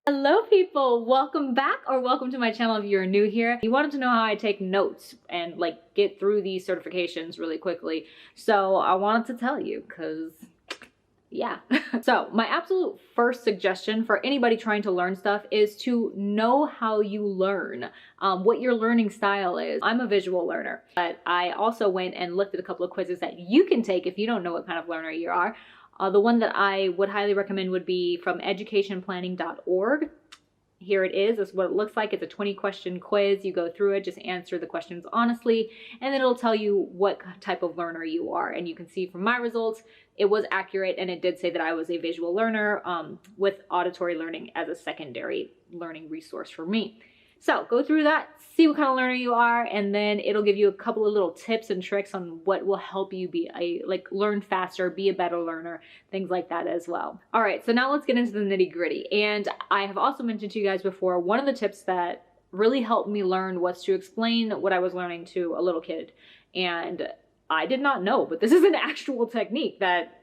Hello people, welcome back or welcome to my channel if you're new here. You wanted to know how I take notes and get through these certifications really quickly. So I wanted to tell you because yeah. So my absolute first suggestion for anybody trying to learn stuff is to know how you learn, what your learning style is. I'm a visual learner, but I also went and looked at a couple of quizzes that you can take if you don't know what kind of learner you are. The one that I would highly recommend would be from educationplanning.org. Here it is. This is what it looks like. It's a 20-question quiz. You go through it, just answer the questions honestly, and then it'll tell you what type of learner you are. And you can see from my results, it was accurate, and it did say that I was a visual learner with auditory learning as a secondary learning resource for me. So go through that, see what kind of learner you are, and then it'll give you a couple of little tips and tricks on what will help you be learn faster, be a better learner, things like that as well. All right, so now let's get into the nitty-gritty. And I have also mentioned to you guys before, one of the tips that really helped me learn was to explain what I was learning to a little kid. And I did not know, but this is an actual technique that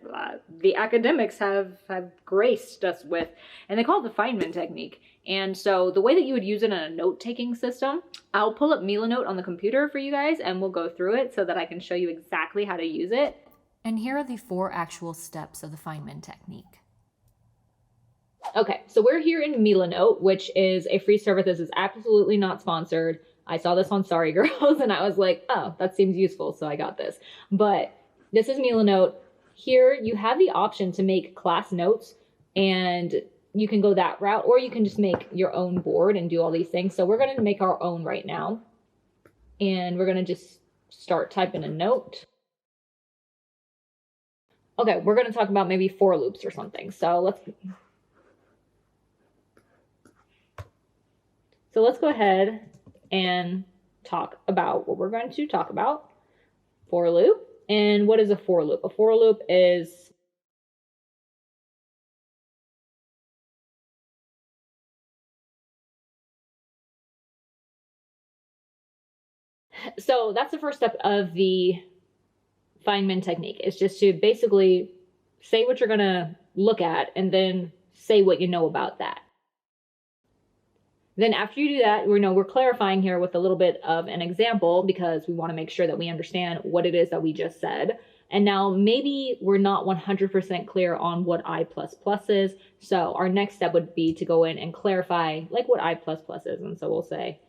the academics have graced us with, and they call it the Feynman technique. And so the way that you would use it in a note-taking system, I'll pull up Milanote on the computer for you guys, and we'll go through it so that I can show you exactly how to use it. And here are the 4 actual steps of the Feynman technique. Okay, so we're here in Milanote, which is a free service. This is absolutely not sponsored. I saw this on Sorry Girls and I was like, oh, that seems useful, so I got this. But this is Milanote. Here you have the option to make class notes, and you can go that route, or you can just make your own board and do all these things. So we're going to make our own right now, and we're going to just start typing a note. Okay, we're going to talk about maybe for loops or something. So let's go ahead and talk about what we're going to talk about. For loop. And what is a for loop? A for loop is so that's the first step of the Feynman technique. It's just to basically say what you're going to look at and then say what you know about that. Then after you do that, we're clarifying here with a little bit of an example because we want to make sure that we understand what it is that we just said. And now maybe we're not 100% clear on what I++ is. So our next step would be to go in and clarify what I++ is. And so we'll say,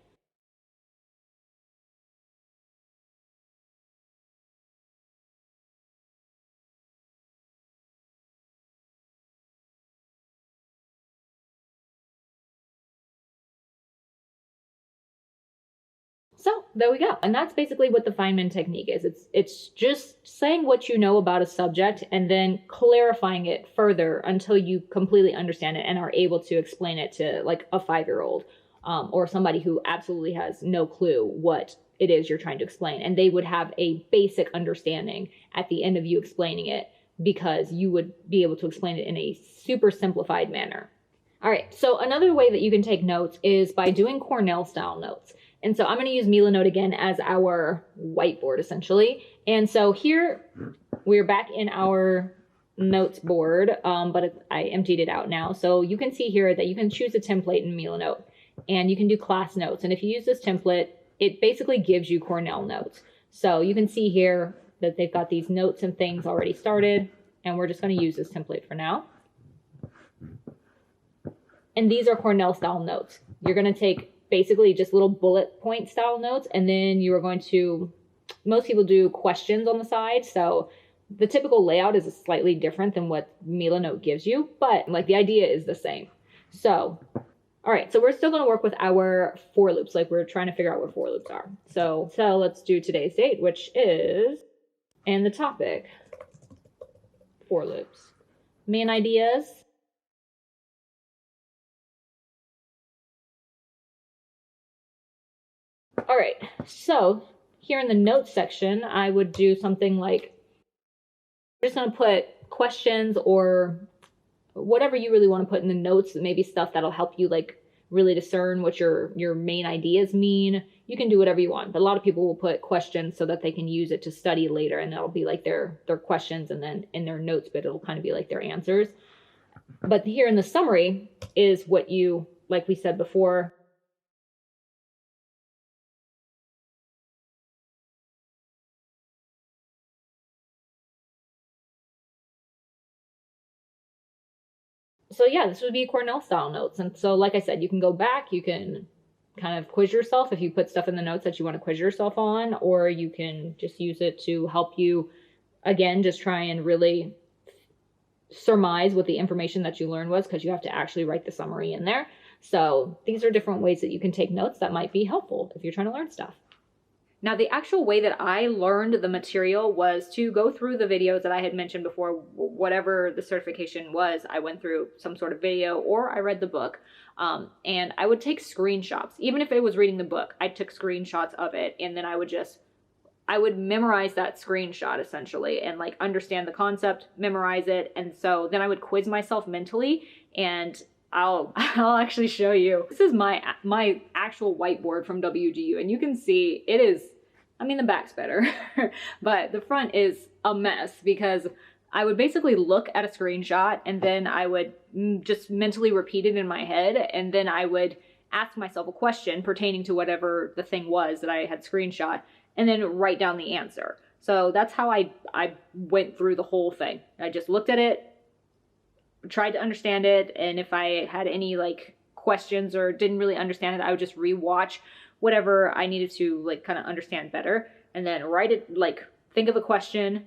so there we go. And that's basically what the Feynman technique is. It's just saying what you know about a subject and then clarifying it further until you completely understand it and are able to explain it to a 5-year-old or somebody who absolutely has no clue what it is you're trying to explain. And they would have a basic understanding at the end of you explaining it because you would be able to explain it in a super simplified manner. All right, so another way that you can take notes is by doing Cornell style notes. And so I'm going to use Milanote again as our whiteboard, essentially. And so here we're back in our notes board, but I emptied it out now. So you can see here that you can choose a template in Milanote, and you can do class notes. And if you use this template, it basically gives you Cornell notes. So you can see here that they've got these notes and things already started, and we're just going to use this template for now. And these are Cornell style notes. You're going to take basically just little bullet point style notes, and then you are going to, most people do questions on the side, so the typical layout is slightly different than what Milanote gives you, but the idea is the same. So all right, so we're still going to work with our for loops, we're trying to figure out what for loops are. So let's do today's date, which is, and the topic, for loops. Main ideas. All right, so here in the notes section, I would do something I'm just going to put questions or whatever you really want to put in the notes, maybe stuff that'll help you really discern what your main ideas mean. You can do whatever you want, but a lot of people will put questions so that they can use it to study later, and that'll be their questions, and then in their notes, but it'll kind of be their answers. But here in the summary is what you, like we said before, so yeah, this would be Cornell style notes. And so, like I said, you can go back, you can kind of quiz yourself if you put stuff in the notes that you want to quiz yourself on, or you can just use it to help you, again, just try and really surmise what the information that you learned was, because you have to actually write the summary in there. So these are different ways that you can take notes that might be helpful if you're trying to learn stuff. Now, the actual way that I learned the material was to go through the videos that I had mentioned before. Whatever the certification was, I went through some sort of video or I read the book. And I would take screenshots. Even if it was reading the book, I took screenshots of it, and then I would memorize that screenshot essentially and like understand the concept, memorize it. And so then I would quiz myself mentally, and I'll actually show you. This is my actual whiteboard from WGU, and you can see it is, I mean, the back's better, but the front is a mess because I would basically look at a screenshot and then I would just mentally repeat it in my head, and then I would ask myself a question pertaining to whatever the thing was that I had screenshot, and then write down the answer. So that's how I went through the whole thing. I just looked at it, tried to understand it, and if I had any like questions or didn't really understand it, I would just rewatch whatever I needed to like kind of understand better, and then write it, like think of a question,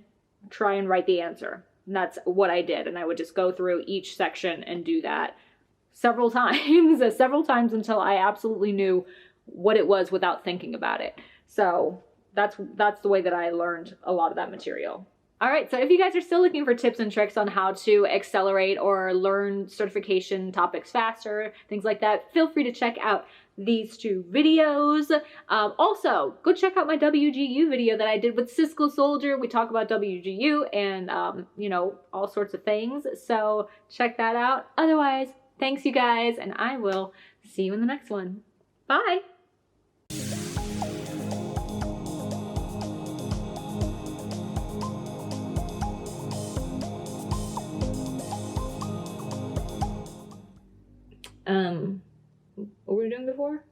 try and write the answer. And that's what I did, and I would just go through each section and do that several times until I absolutely knew what it was without thinking about it. So that's the way that I learned a lot of that material. All right, so if you guys are still looking for tips and tricks on how to accelerate or learn certification topics faster, things like that, feel free to check out these two videos. Also, go check out my WGU video that I did with Cisco Soldier. We talk about WGU and, you know, all sorts of things. So check that out. Otherwise, thanks you guys, and I will see you in the next one. Bye. What were we doing before?